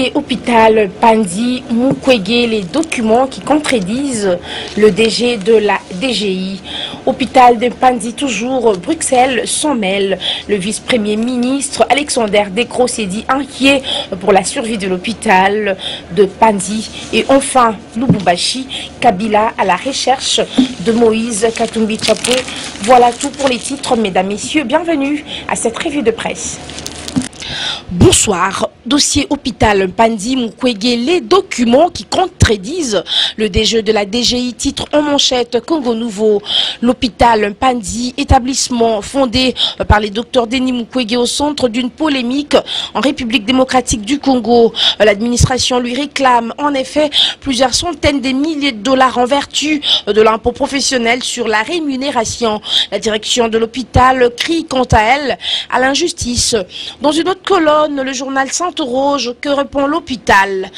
Dossier hôpital Panzi Mukwege, les documents qui contredisent le DG de la DGI. Hôpital de Panzi toujours, Bruxelles s'en mêle. Le vice-premier ministre Alexander Decroix s'est dit inquiet pour la survie de l'hôpital de Panzi. Et enfin, Lubumbashi, Kabila à la recherche de Moïse Katumbi Tshapwe. Voilà tout pour les titres, mesdames, messieurs. Bienvenue à cette revue de presse. Bonsoir. Dossier hôpital Panzi Mukwege, les documents qui contredisent le DG de la DGI, titre en manchette Congo Nouveau. L'hôpital Panzi, établissement fondé par les docteurs Denis Mukwege au centre d'une polémique en République démocratique du Congo. L'administration lui réclame en effet plusieurs centaines de milliers de dollars en vertu de l'impôt professionnel sur la rémunération. La direction de l'hôpital crie quant à elle à l'injustice. Dans une autre colonne, le journal s'interroge, que répond l'hôpital?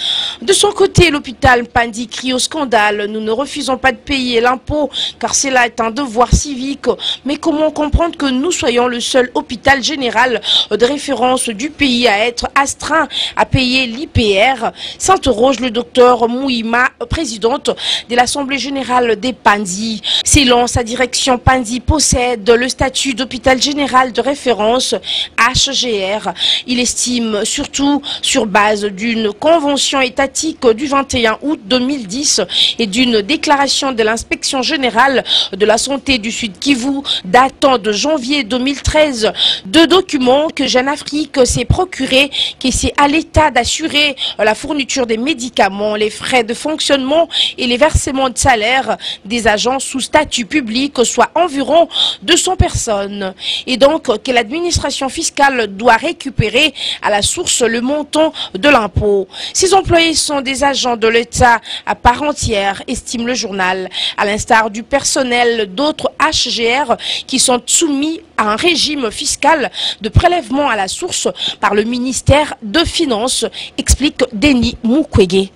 De son côté, l'hôpital Panzi crie au scandale. Nous ne refusons pas de payer l'impôt car cela est un devoir civique. Mais comment comprendre que nous soyons le seul hôpital général de référence du pays à être astreint à payer l'IPR? S'interroge le docteur Mouima, présidente de l'Assemblée générale des Panzi. Selon sa direction, Panzi possède le statut d'hôpital général de référence HGR. Il estime surtout sur base d'une convention étatique du 21 août 2010 et d'une déclaration de l'inspection générale de la santé du Sud Kivu datant de janvier 2013. Deux documents que Jeune Afrique s'est procurés, qui c'est à l'État d'assurer la fourniture des médicaments, les frais de fonctionnement et les versements de salaire des agents sous statut public, soit environ 200 personnes. Et donc que l'administration fiscale doit récupérer à la source le montant de l'impôt. Ces employés sont des agents de l'État à part entière, estime le journal, à l'instar du personnel d'autres HGR qui sont soumis à un régime fiscal de prélèvement à la source par le ministère de Finances, explique Denis Mukwege.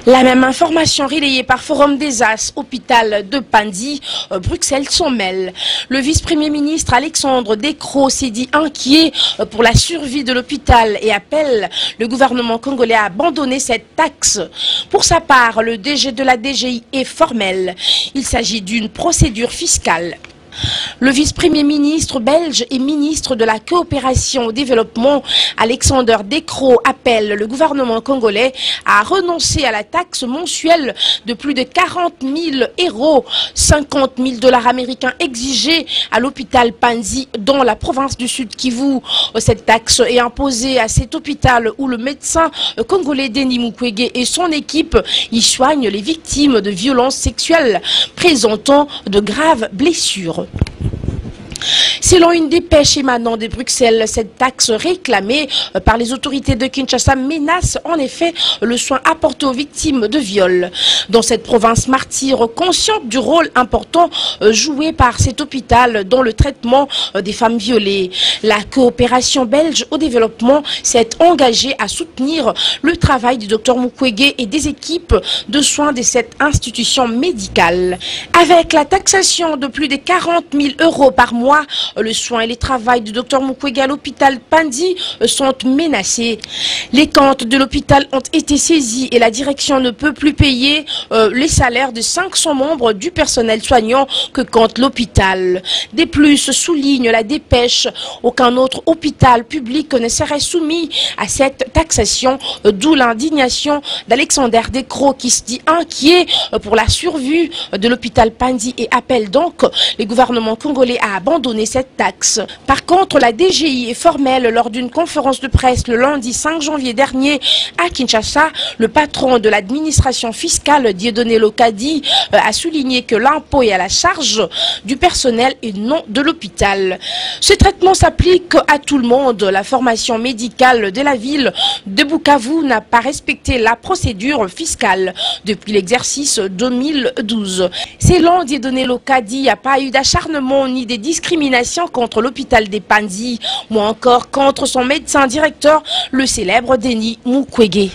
La même information relayée par Forum des As, hôpital de Panzi, Bruxelles s'en mêle. Le vice-premier ministre Alexander Decroix s'est dit inquiet pour la survie de l'hôpital et appelle le gouvernement congolais à abandonner cette taxe. Pour sa part, le DG de la DGI est formel. Il s'agit d'une procédure fiscale. Le vice-premier ministre belge et ministre de la coopération au développement, Alexander Decroix, appelle le gouvernement congolais à renoncer à la taxe mensuelle de plus de 40 000 €, 50 000 $ américains exigés à l'hôpital Panzi dans la province du Sud Kivu. Cette taxe est imposée à cet hôpital où le médecin congolais Denis Mukwege et son équipe y soignent les victimes de violences sexuelles présentant de graves blessures. Selon une dépêche émanant de Bruxelles, cette taxe réclamée par les autorités de Kinshasa menace en effet le soin apporté aux victimes de viol. Dans cette province martyre, consciente du rôle important joué par cet hôpital dans le traitement des femmes violées, la coopération belge au développement s'est engagée à soutenir le travail du Dr Mukwege et des équipes de soins de cette institution médicale. Avec la taxation de plus de 40 000 € par mois, le soin et les travail du Dr Mukwege à l'hôpital Panzi sont menacés. Les comptes de l'hôpital ont été saisis et la direction ne peut plus payer les salaires de 500 membres du personnel soignant que compte l'hôpital. De plus, souligne la dépêche, aucun autre hôpital public ne serait soumis à cette taxation, d'où l'indignation d'Alexander Decroix qui se dit inquiet pour la survie de l'hôpital Panzi et appelle donc les gouvernements congolais à abandonner cette taxe. Par contre, la DGI est formelle lors d'une conférence de presse le lundi 5 janvier dernier à Kinshasa. Le patron de l'administration fiscale, Dieudonné Lokadi, a souligné que l'impôt est à la charge du personnel et non de l'hôpital. Ce traitement s'applique à tout le monde. La formation médicale de la ville de Bukavu n'a pas respecté la procédure fiscale depuis l'exercice 2012. Selon Dieudonné Lokadi, il n'y a pas eu d'acharnement ni des discriminations contre l'hôpital des Panzi, ou encore contre son médecin directeur, le célèbre Denis Mukwege.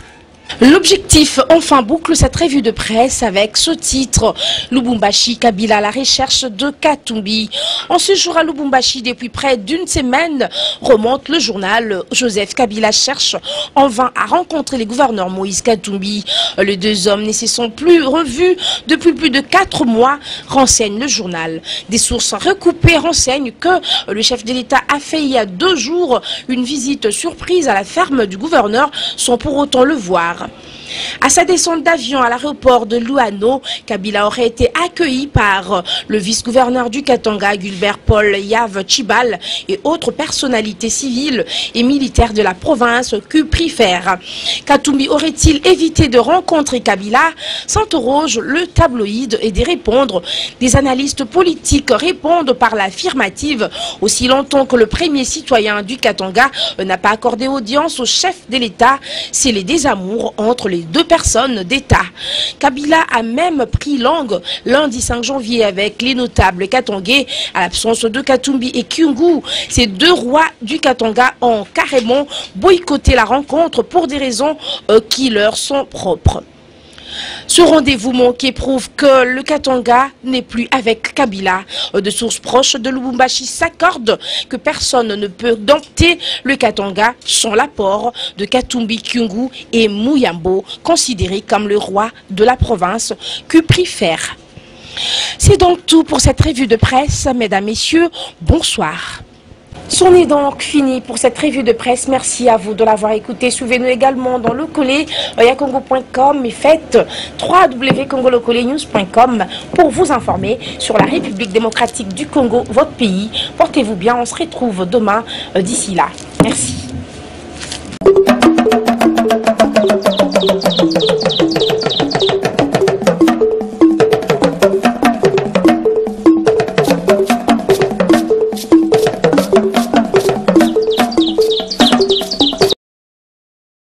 L'objectif, enfin boucle cette revue de presse avec ce titre. Lubumbashi, Kabila à la recherche de Katumbi. En ce jour à Lubumbashi, depuis près d'une semaine, remonte le journal. Joseph Kabila cherche en vain à rencontrer les gouverneurs Moïse Katumbi. Les deux hommes ne se sont plus revus depuis plus de 4 mois, renseigne le journal. Des sources recoupées renseignent que le chef de l'État a fait il y a 2 jours une visite surprise à la ferme du gouverneur sans pour autant le voir. À sa descente d'avion à l'aéroport de Luano, Kabila aurait été accueilli par le vice-gouverneur du Katanga, Gilbert Paul Yav Chibal, et autres personnalités civiles et militaires de la province que préfère. Katumbi aurait-il évité de rencontrer Kabila? S'interroge le tabloïd et d'y répondre. Des analystes politiques répondent par l'affirmative, aussi longtemps que le premier citoyen du Katanga n'a pas accordé audience au chef de l'État. C'est les désamours entre les 2 personnes d'État. Kabila a même pris langue lundi 5 janvier avec les notables katangais à l'absence de Katumbi et Kyungu. Ces 2 rois du Katanga ont carrément boycotté la rencontre pour des raisons qui leur sont propres. Ce rendez-vous manqué prouve que le Katanga n'est plus avec Kabila. De sources proches de Lubumbashi s'accordent que personne ne peut dompter le Katanga sans l'apport de Katumbi, Kyungu et Muyambo, considérés comme le roi de la province que préfère. C'est donc tout pour cette revue de presse. Mesdames, Messieurs, bonsoir. C'en est donc fini pour cette revue de presse. Merci à vous de l'avoir écouté. Suivez-nous également dans le collet yakongo.com et faites www.congolocolenews.com pour vous informer sur la République démocratique du Congo, votre pays. Portez-vous bien, on se retrouve demain. D'ici là, merci.